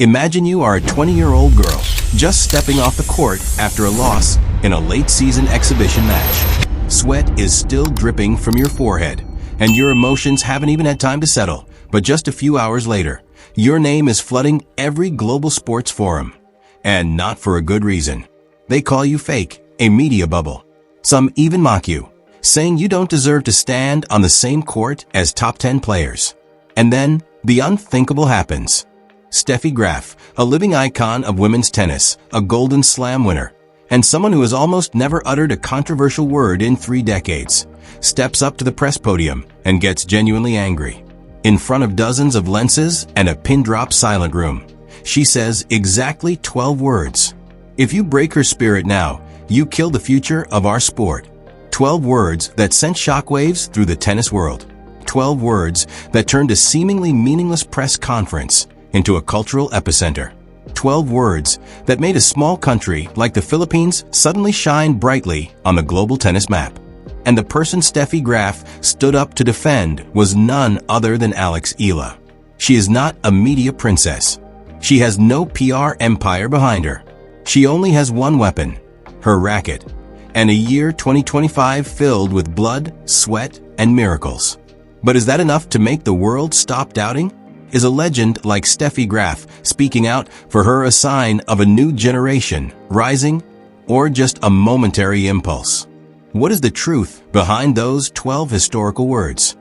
Imagine you are a 20-year-old girl just stepping off the court after a loss in a late-season exhibition match. Sweat is still dripping from your forehead, and your emotions haven't even had time to settle. But just a few hours later, your name is flooding every global sports forum. And not for a good reason. They call you fake, a media bubble. Some even mock you, saying you don't deserve to stand on the same court as top 10 players. And then, the unthinkable happens. Steffi Graf, a living icon of women's tennis, a Golden Slam winner, and someone who has almost never uttered a controversial word in 3 decades, steps up to the press podium and gets genuinely angry. In front of dozens of lenses and a pin-drop silent room, she says exactly 12 words. If you break her spirit now, you kill the future of our sport. 12 words that sent shockwaves through the tennis world. 12 words that turned a seemingly meaningless press conference into a cultural epicenter. 12 words that made a small country like the Philippines suddenly shine brightly on the global tennis map. And the person Steffi Graf stood up to defend was none other than Alex Eala. She is not a media princess. She has no PR empire behind her. She only has one weapon, her racket, and a year 2025 filled with blood, sweat, and miracles. But is that enough to make the world stop doubting? Is a legend like Steffi Graf speaking out for her a sign of a new generation rising, or just a momentary impulse? What is the truth behind those 12 historical words?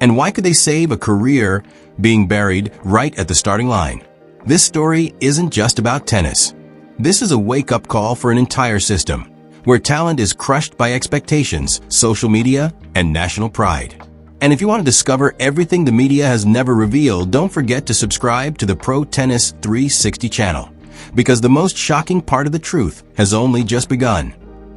And why could they save a career being buried right at the starting line? This story isn't just about tennis. This is a wake-up call for an entire system, where talent is crushed by expectations, social media, and national pride. And if you want to discover everything the media has never revealed, don't forget to subscribe to the Pro Tennis 360 channel, because the most shocking part of the truth has only just begun.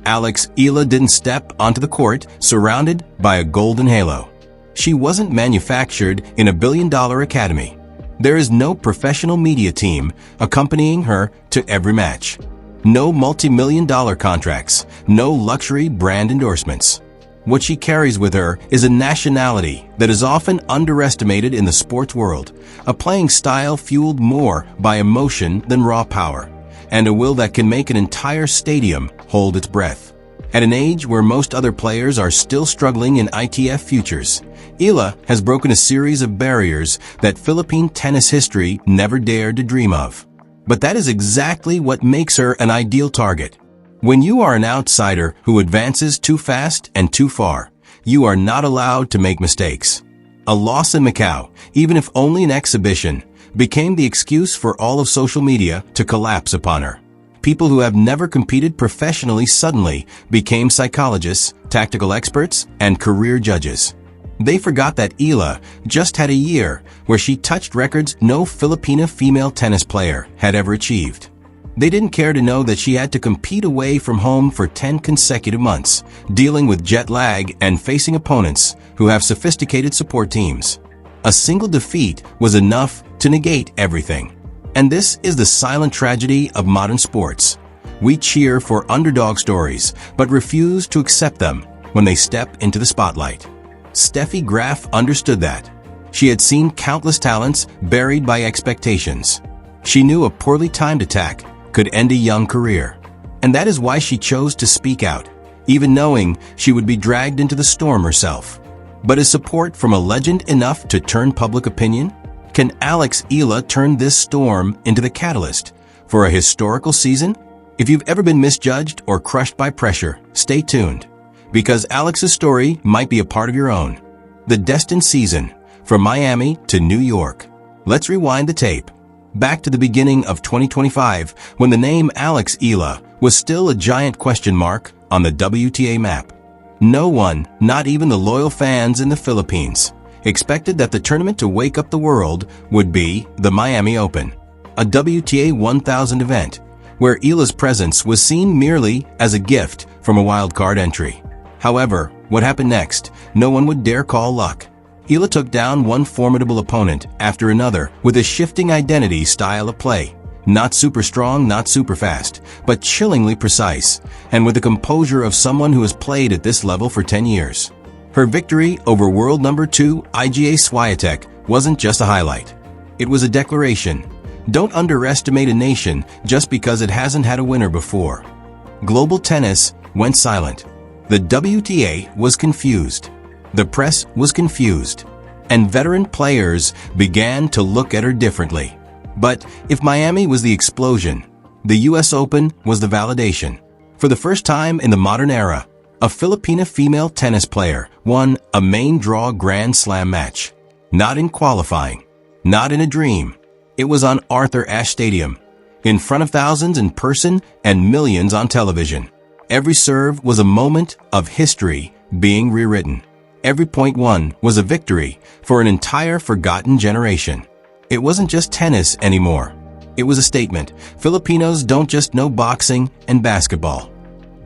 Alex Eala didn't step onto the court surrounded by a golden halo. She wasn't manufactured in a billion-dollar academy. There is no professional media team accompanying her to every match. No multi-million-dollar contracts, no luxury brand endorsements. What she carries with her is a nationality that is often underestimated in the sports world, a playing style fueled more by emotion than raw power, and a will that can make an entire stadium hold its breath. At an age where most other players are still struggling in ITF futures, Eala has broken a series of barriers that Philippine tennis history never dared to dream of. But that is exactly what makes her an ideal target. When you are an outsider who advances too fast and too far, you are not allowed to make mistakes. A loss in Macau, even if only an exhibition, became the excuse for all of social media to collapse upon her. People who have never competed professionally suddenly became psychologists, tactical experts, and career judges. They forgot that Eala just had a year where she touched records no Filipina female tennis player had ever achieved. They didn't care to know that she had to compete away from home for 10 consecutive months, dealing with jet lag and facing opponents who have sophisticated support teams. A single defeat was enough to negate everything. And this is the silent tragedy of modern sports. We cheer for underdog stories, but refuse to accept them when they step into the spotlight. Steffi Graf understood that. She had seen countless talents buried by expectations. She knew a poorly timed attack could end a young career. And that is why she chose to speak out, even knowing she would be dragged into the storm herself. But is support from a legend enough to turn public opinion? Can Alex Eala turn this storm into the catalyst for a historical season? If you've ever been misjudged or crushed by pressure, stay tuned, because Alex's story might be a part of your own. The destined season, from Miami to New York. Let's rewind the tape. Back to the beginning of 2025, when the name Alex Eala was still a giant question mark on the WTA map. No one, not even the loyal fans in the Philippines, expected that the tournament to wake up the world would be the Miami Open, a WTA 1000 event, where Eala's presence was seen merely as a gift from a wildcard entry. However, what happened next, no one would dare call luck. Eala took down one formidable opponent after another with a shifting identity style of play. Not super strong, not super fast, but chillingly precise, and with the composure of someone who has played at this level for 10 years. Her victory over world number 2 Iga Swiatek wasn't just a highlight. It was a declaration. Don't underestimate a nation just because it hasn't had a winner before. Global tennis went silent. The WTA was confused. The press was confused. And veteran players began to look at her differently. But if Miami was the explosion, the US Open was the validation. For the first time in the modern era, a Filipina female tennis player won a main draw Grand Slam match. Not in qualifying, not in a dream. It was on Arthur Ashe Stadium, in front of thousands in person and millions on television. Every serve was a moment of history being rewritten. Every point won was a victory for an entire forgotten generation. It wasn't just tennis anymore. It was a statement. Filipinos don't just know boxing and basketball.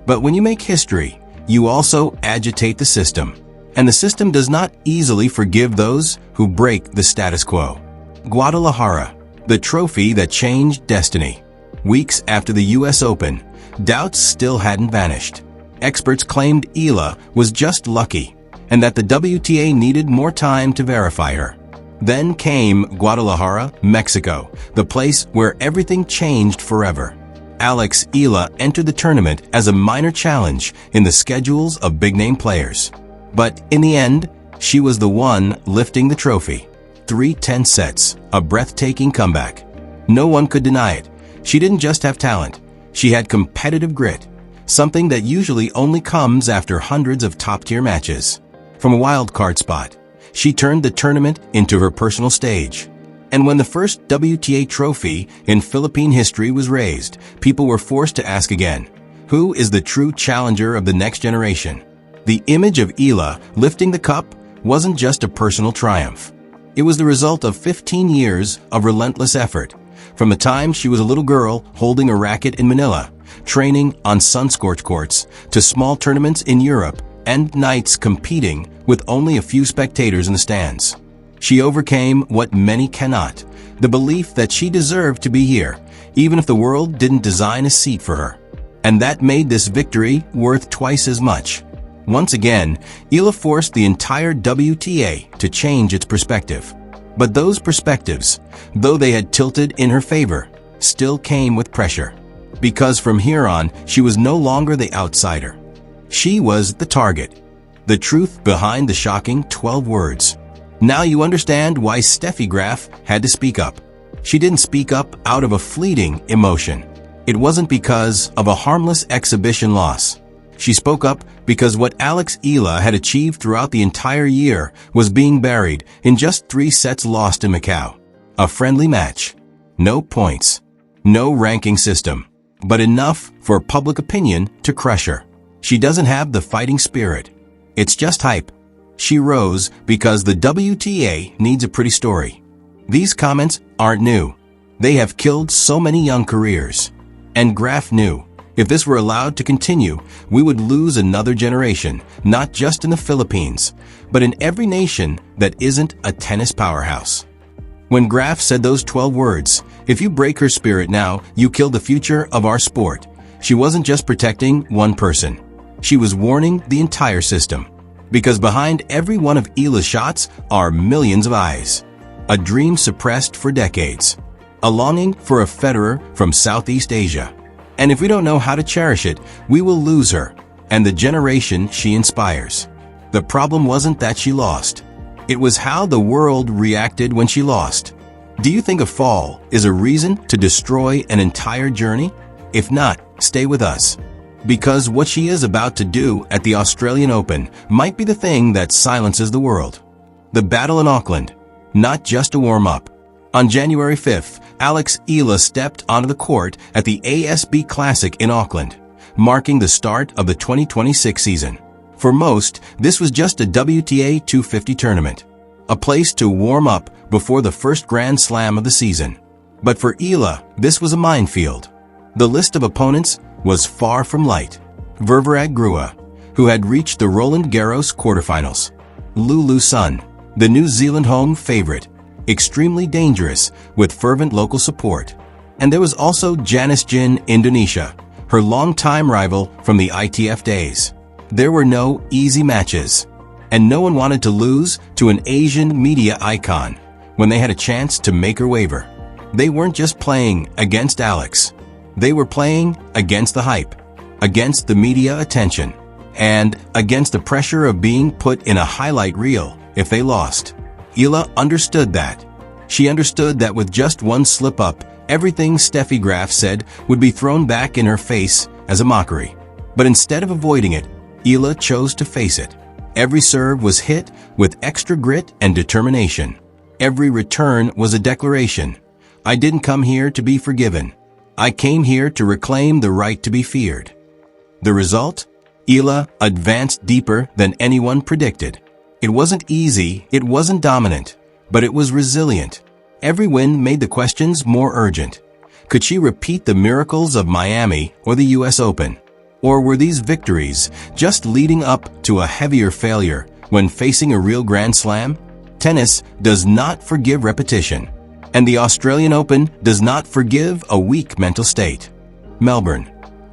But when you make history, you also agitate the system. And the system does not easily forgive those who break the status quo. Guadalajara, the trophy that changed destiny. Weeks after the US Open, doubts still hadn't vanished. Experts claimed Eala was just lucky, and that the WTA needed more time to verify her. Then came Guadalajara, Mexico, the place where everything changed forever. Alex Eala entered the tournament as a minor challenge in the schedules of big-name players. But in the end, she was the one lifting the trophy. 3 tense sets, a breathtaking comeback. No one could deny it. She didn't just have talent. She had competitive grit, something that usually only comes after hundreds of top-tier matches. From a wild card spot, she turned the tournament into her personal stage. And when the first WTA trophy in Philippine history was raised, people were forced to ask again, who is the true challenger of the next generation? The image of Eala lifting the cup wasn't just a personal triumph. It was the result of 15 years of relentless effort. From the time she was a little girl holding a racket in Manila, training on sun-scorched courts, to small tournaments in Europe, and nights competing with only a few spectators in the stands. She overcame what many cannot, the belief that she deserved to be here, even if the world didn't design a seat for her. And that made this victory worth twice as much. Once again, Eala forced the entire WTA to change its perspective. But those perspectives, though they had tilted in her favor, still came with pressure. Because from here on, she was no longer the outsider. She was the target. The truth behind the shocking 12 words. Now you understand why Steffi Graf had to speak up. She didn't speak up out of a fleeting emotion. It wasn't because of a harmless exhibition loss. She spoke up because what Alex Eala had achieved throughout the entire year was being buried in just 3 sets lost in Macau. A friendly match. No points. No ranking system. But enough for public opinion to crush her. She doesn't have the fighting spirit. It's just hype. She rose because the WTA needs a pretty story. These comments aren't new. They have killed so many young careers. And Graf knew, if this were allowed to continue, we would lose another generation, not just in the Philippines, but in every nation that isn't a tennis powerhouse. When Graf said those 12 words, if you break her spirit now, you kill the future of our sport, she wasn't just protecting one person. She was warning the entire system. Because behind every one of Eala's shots are millions of eyes. A dream suppressed for decades. A longing for a Federer from Southeast Asia. And if we don't know how to cherish it, we will lose her and the generation she inspires. The problem wasn't that she lost. It was how the world reacted when she lost. Do you think a fall is a reason to destroy an entire journey? If not, stay with us. Because what she is about to do at the Australian Open might be the thing that silences the world. The battle in Auckland, not just a warm-up. On January 5th, Alex Eala stepped onto the court at the ASB Classic in Auckland, marking the start of the 2026 season. For most, this was just a WTA 250 tournament, a place to warm up before the first Grand Slam of the season. But for Eala, this was a minefield. The list of opponents was far from light. Ververag Grua, who had reached the Roland Garros quarterfinals. Lulu Sun, the New Zealand home favorite, extremely dangerous with fervent local support. And there was also Janice Jin, Indonesia, her longtime rival from the ITF days. There were no easy matches, and no one wanted to lose to an Asian media icon when they had a chance to make her waver. They weren't just playing against Alex. They were playing against the hype, against the media attention, and against the pressure of being put in a highlight reel if they lost. Eala understood that. She understood that with just one slip-up, everything Steffi Graf said would be thrown back in her face as a mockery. But instead of avoiding it, Eala chose to face it. Every serve was hit with extra grit and determination. Every return was a declaration. I didn't come here to be forgiven. I came here to reclaim the right to be feared. The result? Eala advanced deeper than anyone predicted. It wasn't easy, it wasn't dominant, but it was resilient. Every win made the questions more urgent. Could she repeat the miracles of Miami or the US Open? Or were these victories just leading up to a heavier failure when facing a real Grand Slam? Tennis does not forgive repetition, and the Australian Open does not forgive a weak mental state. Melbourne,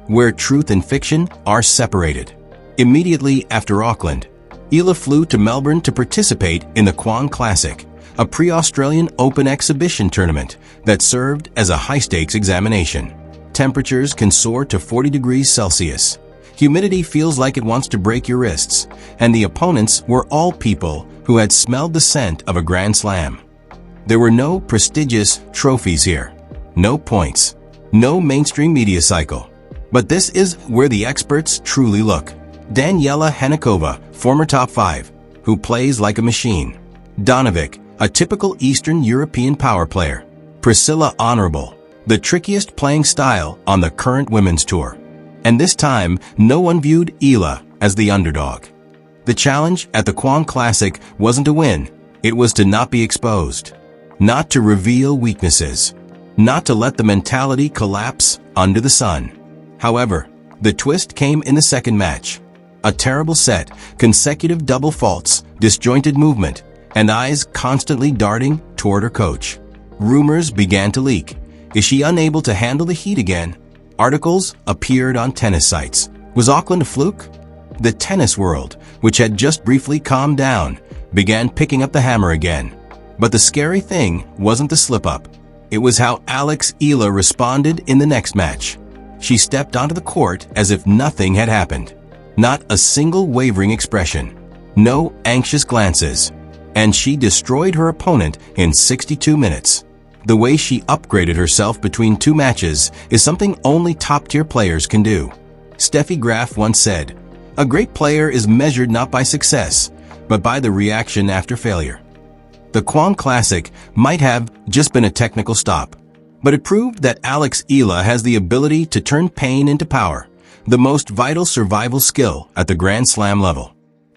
where truth and fiction are separated. Immediately after Auckland, Eala flew to Melbourne to participate in the Quang Classic, a pre-Australian Open exhibition tournament that served as a high-stakes examination. Temperatures can soar to 40 degrees Celsius. Humidity feels like it wants to break your wrists, and the opponents were all people who had smelled the scent of a Grand Slam. There were no prestigious trophies here, no points, no mainstream media cycle. But this is where the experts truly look. Daniela Hennikova, former top 5, who plays like a machine. Donovic, a typical Eastern European power player. Priscilla Honorable, the trickiest playing style on the current women's tour. And this time, no one viewed Eala as the underdog. The challenge at the Quang Classic wasn't to win, it was to not be exposed. Not to reveal weaknesses. Not to let the mentality collapse under the sun. However, the twist came in the second match. A terrible set, consecutive double faults, disjointed movement, and eyes constantly darting toward her coach. Rumors began to leak. Is she unable to handle the heat again? Articles appeared on tennis sites. Was Auckland a fluke? The tennis world, which had just briefly calmed down, began picking up the hammer again. But the scary thing wasn't the slip-up. It was how Alex Eala responded in the next match. She stepped onto the court as if nothing had happened. Not a single wavering expression. No anxious glances. And she destroyed her opponent in 62 minutes. The way she upgraded herself between two matches is something only top-tier players can do. Steffi Graf once said, "A great player is measured not by success, but by the reaction after failure." The Quang Classic might have just been a technical stop, but it proved that Alex Eala has the ability to turn pain into power, the most vital survival skill at the Grand Slam level.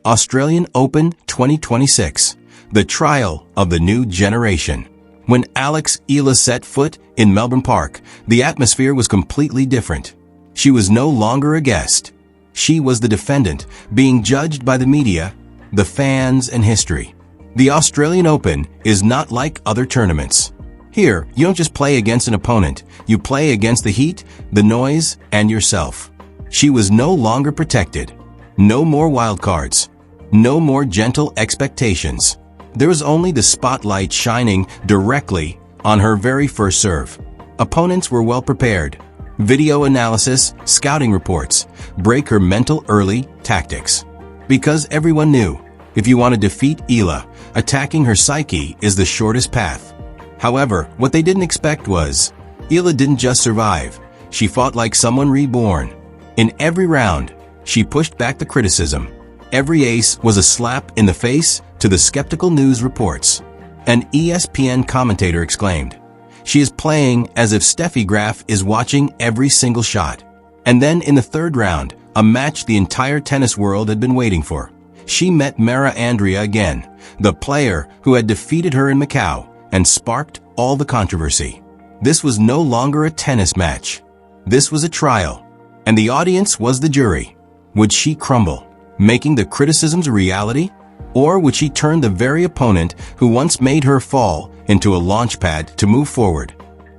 Australian Open 2026, the trial of the new generation. When Alex Eala set foot in Melbourne Park, the atmosphere was completely different. She was no longer a guest. She was the defendant, being judged by the media, the fans, and history. The Australian Open is not like other tournaments. Here, you don't just play against an opponent, you play against the heat, the noise, and yourself. She was no longer protected. No more wild cards. No more gentle expectations. There was only the spotlight shining directly on her very first serve. Opponents were well prepared. Video analysis, scouting reports, break her mental early tactics. Because everyone knew, if you want to defeat Eala, attacking her psyche is the shortest path. However, what they didn't expect was, Eala didn't just survive, she fought like someone reborn. In every round, she pushed back the criticism. Every ace was a slap in the face to the skeptical news reports. An ESPN commentator exclaimed, "She is playing as if Steffi Graf is watching every single shot." And then in the third round, a match the entire tennis world had been waiting for. She met Mara Andrea again, the player who had defeated her in Macau and sparked all the controversy. This was no longer a tennis match. This was a trial, and the audience was the jury. Would she crumble, making the criticisms a reality? Or would she turn the very opponent who once made her fall into a launchpad to move forward?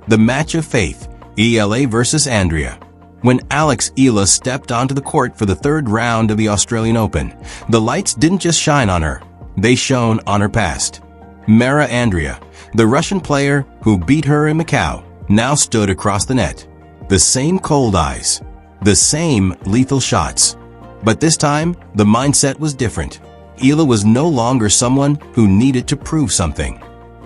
The match of faith, Eala versus Andrea. When Alex Eala stepped onto the court for the third round of the Australian Open, the lights didn't just shine on her, they shone on her past. Mara Andrea, The Russian player who beat her in Macau now stood across the net. The same cold eyes, the same lethal shots. But this time, the mindset was different. Eala was no longer someone who needed to prove something.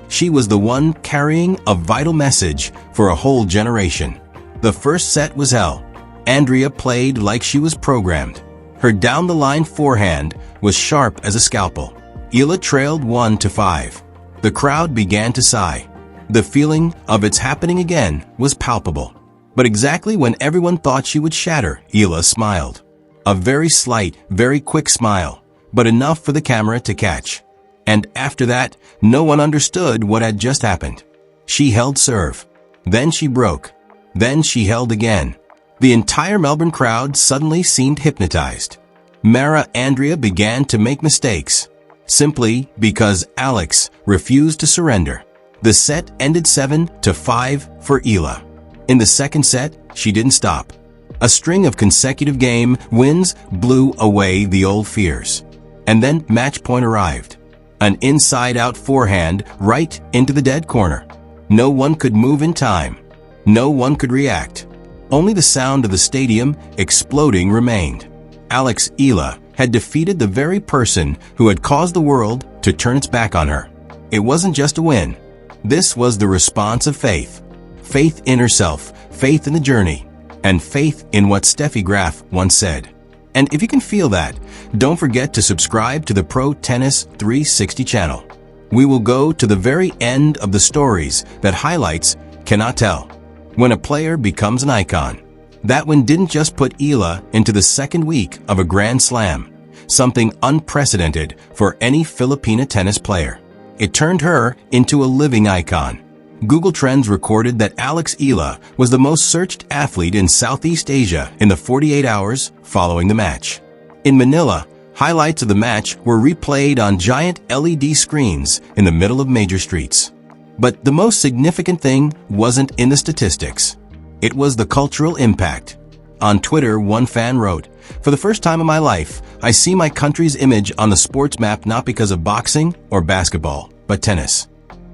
She was the one carrying a vital message for a whole generation. The first set was hell. Andrea played like she was programmed. Her down-the-line forehand was sharp as a scalpel. Eala trailed 1-5. The crowd began to sigh. The feeling of it's happening again was palpable. But exactly when everyone thought she would shatter, Eala smiled. A very slight, very quick smile, but enough for the camera to catch. And after that, no one understood what had just happened. She held serve. Then she broke. Then she held again. The entire Melbourne crowd suddenly seemed hypnotized. Mara Andrea began to make mistakes, simply because Alex refused to surrender. The set ended 7-5 for Eala. In the second set, she didn't stop. A string of consecutive game wins blew away the old fears. And then match point arrived. An inside-out forehand right into the dead corner. No one could move in time. No one could react. Only the sound of the stadium exploding remained. Alex Eala had defeated the very person who had caused the world to turn its back on her. It wasn't just a win. This was the response of faith. Faith in herself, faith in the journey, and faith in what Steffi Graf once said. And if you can feel that, don't forget to subscribe to the Pro Tennis 360 channel. We will go to the very end of the stories that highlights cannot tell. When a player becomes an icon. That one didn't just put Eala into the second week of a Grand Slam, something unprecedented for any Filipina tennis player. It turned her into a living icon. Google Trends recorded that Alex Eala was the most searched athlete in Southeast Asia in the 48 hours following the match. In Manila, highlights of the match were replayed on giant LED screens in the middle of major streets. But the most significant thing wasn't in the statistics. It was the cultural impact. On Twitter, one fan wrote, "For the first time in my life, I see my country's image on the sports map not because of boxing or basketball, but tennis."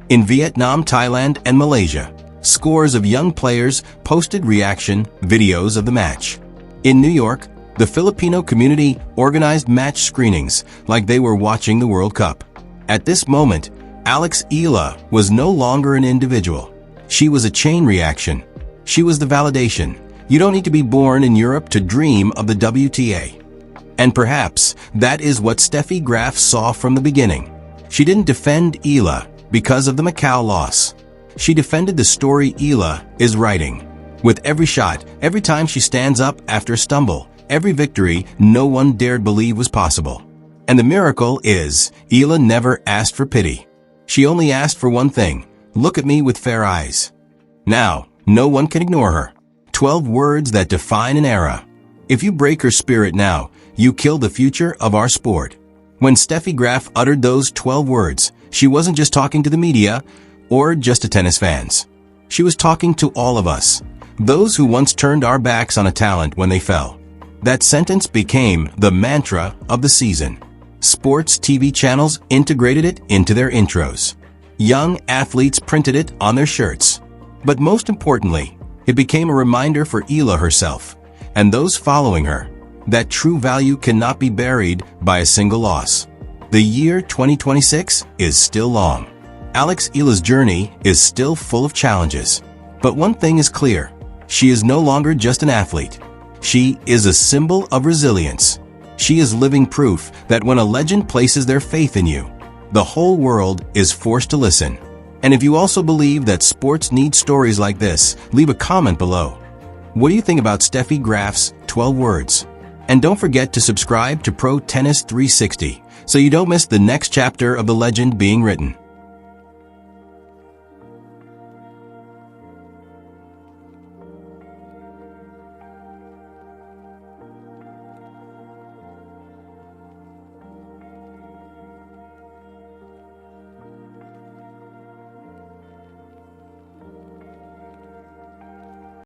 In Vietnam, Thailand, and Malaysia, scores of young players posted reaction videos of the match. In New York, the Filipino community organized match screenings like they were watching the World Cup. At this moment, Alex Eala was no longer an individual. She was a chain reaction. She was the validation. You don't need to be born in Europe to dream of the WTA. And perhaps that is what Steffi Graf saw from the beginning. She didn't defend Eala because of the Macau loss. She defended the story Eala is writing. With every shot, every time she stands up after a stumble, every victory no one dared believe was possible. And the miracle is, Eala never asked for pity. She only asked for one thing: look at me with fair eyes. Now, no one can ignore her. 12 words that define an era. If you break her spirit now, you kill the future of our sport. When Steffi Graf uttered those 12 words, she wasn't just talking to the media or just to tennis fans. She was talking to all of us, those who once turned our backs on a talent when they fell. That sentence became the mantra of the season. Sports TV channels integrated it into their intros. Young athletes printed it on their shirts. But most importantly, it became a reminder for Eala herself and those following her that true value cannot be buried by a single loss. The year 2026 is still long. Alex Eala's journey is still full of challenges. But one thing is clear: she is no longer just an athlete. She is a symbol of resilience. She is living proof that when a legend places their faith in you, the whole world is forced to listen. And if you also believe that sports need stories like this, leave a comment below. What do you think about Steffi Graf's 12 words? And don't forget to subscribe to Pro Tennis 360 so you don't miss the next chapter of the legend being written.